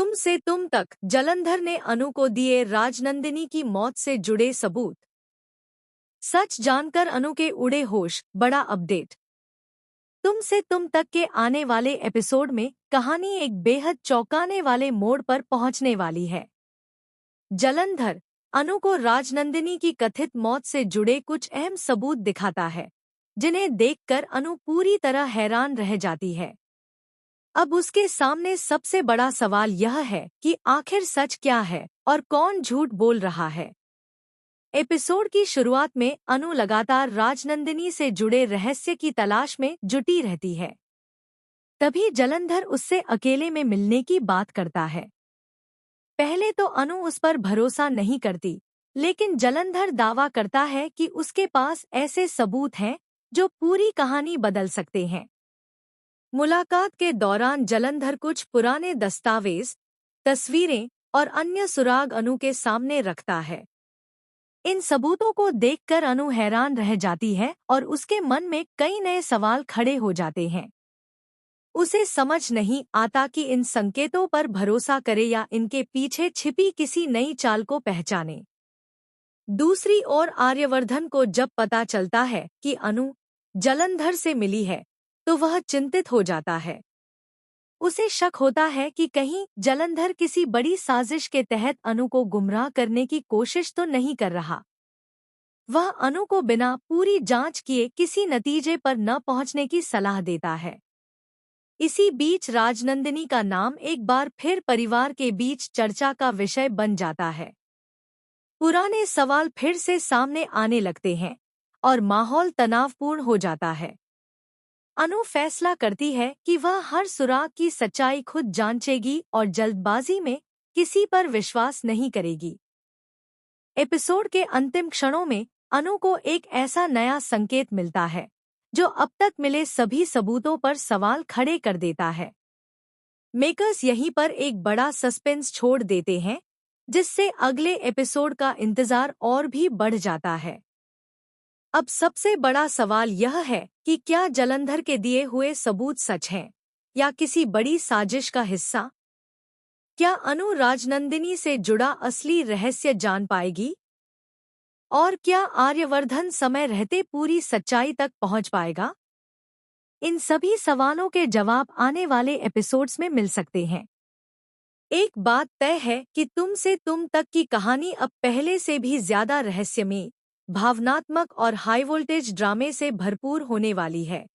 तुम से तुम तक जलंधर ने अनु को दिए राजनंदिनी की मौत से जुड़े सबूत। सच जानकर अनु के उड़े होश, बड़ा अपडेट। तुम से तुम तक के आने वाले एपिसोड में कहानी एक बेहद चौंकाने वाले मोड़ पर पहुंचने वाली है। जलंधर अनु को राजनंदिनी की कथित मौत से जुड़े कुछ अहम सबूत दिखाता है, जिन्हें देखकर अनु पूरी तरह हैरान रह जाती है। अब उसके सामने सबसे बड़ा सवाल यह है कि आखिर सच क्या है और कौन झूठ बोल रहा है। एपिसोड की शुरुआत में अनु लगातार राजनंदिनी से जुड़े रहस्य की तलाश में जुटी रहती है। तभी जलंधर उससे अकेले में मिलने की बात करता है। पहले तो अनु उस पर भरोसा नहीं करती, लेकिन जलंधर दावा करता है कि उसके पास ऐसे सबूत हैं जो पूरी कहानी बदल सकते हैं। मुलाकात के दौरान जलंधर कुछ पुराने दस्तावेज, तस्वीरें और अन्य सुराग अनु के सामने रखता है। इन सबूतों को देखकर अनु हैरान रह जाती है और उसके मन में कई नए सवाल खड़े हो जाते हैं। उसे समझ नहीं आता कि इन संकेतों पर भरोसा करे या इनके पीछे छिपी किसी नई चाल को पहचाने। दूसरी ओर आर्यवर्धन को जब पता चलता है कि अनु जलंधर से मिली है, तो वह चिंतित हो जाता है। उसे शक होता है कि कहीं जलंधर किसी बड़ी साजिश के तहत अनु को गुमराह करने की कोशिश तो नहीं कर रहा। वह अनु को बिना पूरी जांच किए किसी नतीजे पर न पहुंचने की सलाह देता है। इसी बीच राजनंदिनी का नाम एक बार फिर परिवार के बीच चर्चा का विषय बन जाता है। पुराने सवाल फिर से सामने आने लगते हैं और माहौल तनावपूर्ण हो जाता है। अनु फैसला करती है कि वह हर सुराग की सच्चाई खुद जांचेगी और जल्दबाजी में किसी पर विश्वास नहीं करेगी। एपिसोड के अंतिम क्षणों में अनु को एक ऐसा नया संकेत मिलता है जो अब तक मिले सभी सबूतों पर सवाल खड़े कर देता है। मेकर्स यहीं पर एक बड़ा सस्पेंस छोड़ देते हैं, जिससे अगले एपिसोड का इंतजार और भी बढ़ जाता है। अब सबसे बड़ा सवाल यह है कि क्या जलंधर के दिए हुए सबूत सच हैं या किसी बड़ी साजिश का हिस्सा? क्या अनु राजनंदिनी से जुड़ा असली रहस्य जान पाएगी? और क्या आर्यवर्धन समय रहते पूरी सच्चाई तक पहुंच पाएगा? इन सभी सवालों के जवाब आने वाले एपिसोड्स में मिल सकते हैं। एक बात तय है कि तुम से तुम तक की कहानी अब पहले से भी ज्यादा रहस्यमयी, भावनात्मक और हाई वोल्टेज ड्रामे से भरपूर होने वाली है।